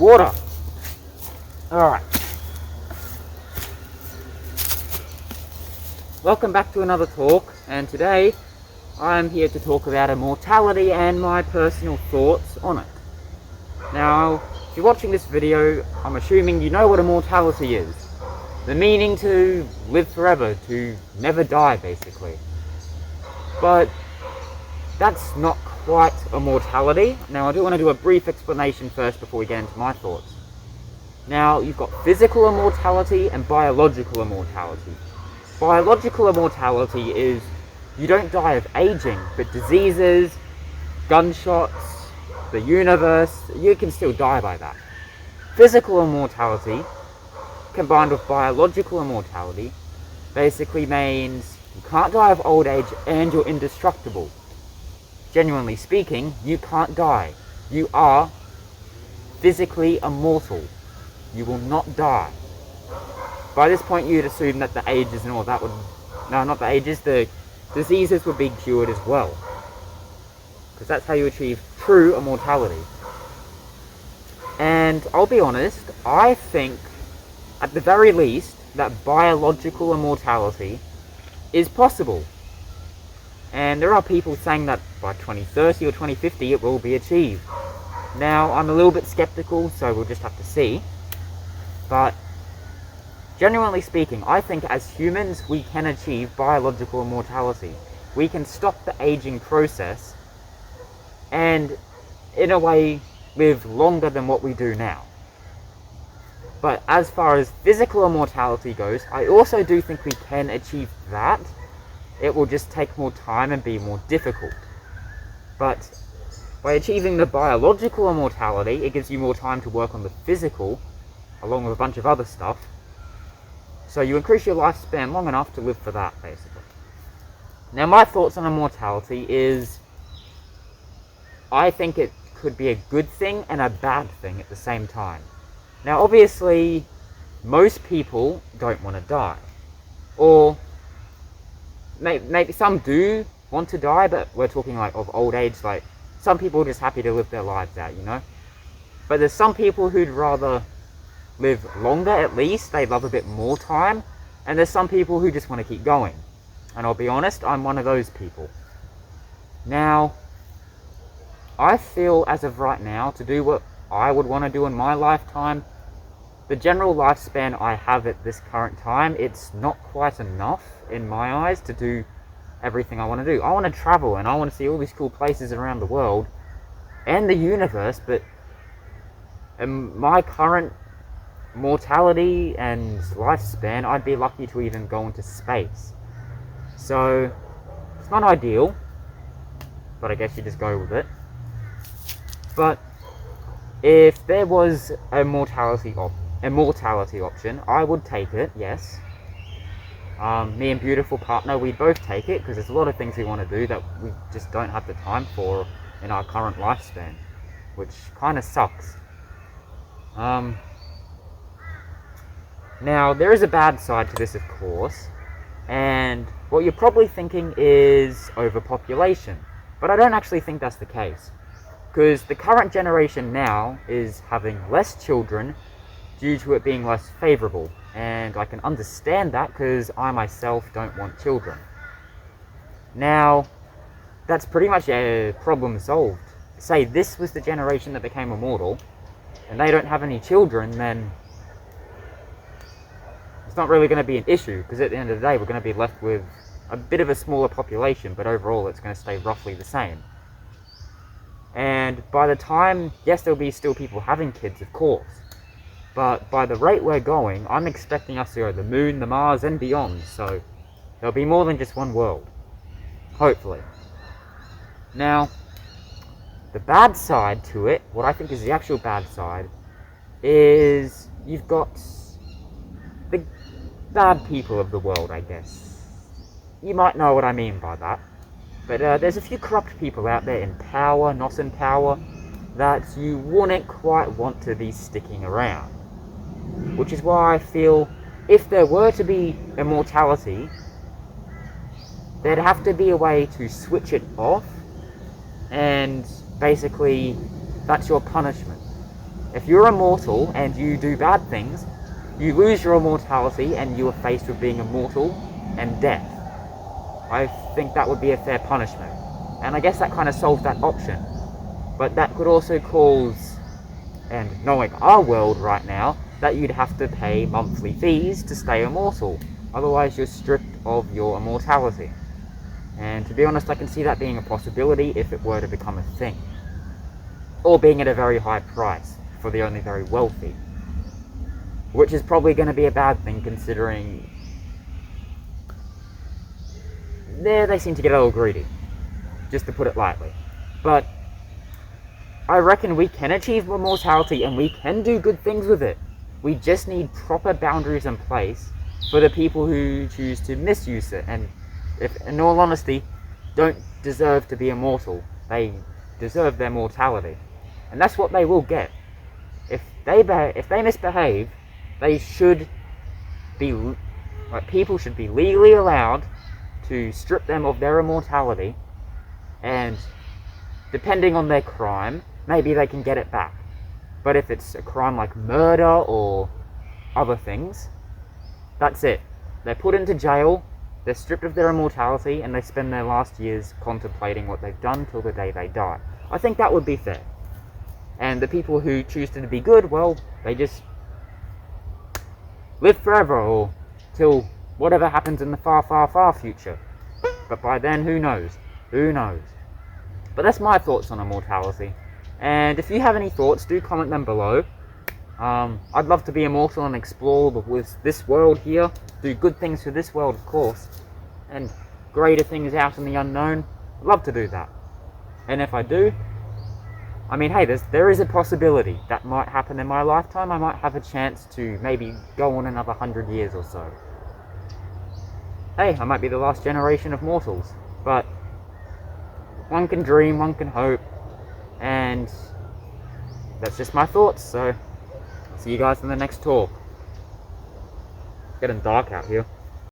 water. Alright. Welcome back to another talk, and today I'm here to talk about immortality and my personal thoughts on it. Now, if you're watching this video, I'm assuming you know what immortality is. The meaning to live forever, to never die, basically. But that's not quite immortality. Now, I do want to do a brief explanation first before we get into my thoughts. Now, you've got physical immortality and biological immortality. Biological immortality is you don't die of aging, but diseases, gunshots, the universe, you can still die by that. Physical immortality combined with biological immortality basically means you can't die of old age and you're indestructible. Genuinely speaking, you can't die. You are physically immortal. You will not die. By this point, you'd assume that the ages and all that would... No, not the ages, the diseases would be cured as well. Because that's how you achieve true immortality. And I'll be honest, I think, at the very least, that biological immortality is possible. And there are people saying that by 2030 or 2050 it will be achieved. Now, I'm a little bit skeptical, so we'll just have to see. But, genuinely speaking, I think as humans we can achieve biological immortality. We can stop the aging process and, in a way, live longer than what we do now. But as far as physical immortality goes, I also do think we can achieve that. It will just take more time and be more difficult. But by achieving the biological immortality, it gives you more time to work on the physical, along with a bunch of other stuff. So you increase your lifespan long enough to live for that, basically. Now, my thoughts on immortality is, I think it could be a good thing and a bad thing at the same time. Now, obviously, most people don't want to die. Or maybe some do want to die, but we're talking like of old age, like some people are just happy to live their lives out, you know? But there's some people who'd rather live longer at least, they'd love a bit more time, and there's some people who just want to keep going. And I'll be honest, I'm one of those people. Now, I feel as of right now, to do what I would want to do in my lifetime, the general lifespan I have at this current time, it's not quite enough in my eyes to do everything I want to do. I want to travel and I want to see all these cool places around the world and the universe, but in my current mortality and lifespan, I'd be lucky to even go into space. So, it's not ideal, but I guess you just go with it. But if there was a immortality option, I would take it, yes. Me and beautiful partner, we'd both take it, because there's a lot of things we want to do that we just don't have the time for in our current lifespan, which kind of sucks. Now, there is a bad side to this, of course, and what you're probably thinking is overpopulation, but I don't actually think that's the case. Because the current generation now is having less children due to it being less favourable. And I can understand that because I myself don't want children. Now, that's pretty much a problem solved. Say this was the generation that became immortal, and they don't have any children, then it's not really going to be an issue, because at the end of the day we're going to be left with a bit of a smaller population, but overall it's going to stay roughly the same. And by the time, yes, there'll be still people having kids, of course, but by the rate we're going, I'm expecting us to go to the moon, the Mars, and beyond, so there'll be more than just one world. Hopefully. Now, the bad side to it, what I think is the actual bad side, is you've got the bad people of the world, I guess. You might know what I mean by that. But there's a few corrupt people out there in power, not in power, that you wouldn't quite want to be sticking around. Which is why I feel if there were to be immortality, there'd have to be a way to switch it off, and basically that's your punishment. If you're immortal and you do bad things, you lose your immortality and you are faced with being immortal and death. I think that would be a fair punishment. And I guess that kind of solves that option. But that could also cause, and knowing our world right now, that you'd have to pay monthly fees to stay immortal. Otherwise you're stripped of your immortality. And to be honest, I can see that being a possibility if it were to become a thing. Or being at a very high price for the only very wealthy. Which is probably going to be a bad thing, considering they seem to get a little greedy, just to put it lightly. But I reckon we can achieve immortality and we can do good things with it. We just need proper boundaries in place for the people who choose to misuse it and, if, in all honesty, don't deserve to be immortal. They deserve their mortality. And that's what they will get. If they misbehave, they should be, like, people should be legally allowed to strip them of their immortality, and depending on their crime, maybe they can get it back. But if it's a crime like murder or other things, that's it. They're put into jail, they're stripped of their immortality, and they spend their last years contemplating what they've done till the day they die. I think that would be fair. And the people who choose to be good, well, they just live forever, or till whatever happens in the far, far, far future. But by then, who knows? Who knows? But that's my thoughts on immortality. And if you have any thoughts, do comment them below. I'd love to be immortal and explore with this world here. Do good things for this world, of course. And greater things out in the unknown. I'd love to do that. And if I do, I mean, hey, there is a possibility that might happen in my lifetime. I might have a chance to maybe go on another 100 years or so. Hey, I might be the last generation of mortals. But one can dream, one can hope. And that's just my thoughts, so see you guys in the next talk. It's getting dark out here.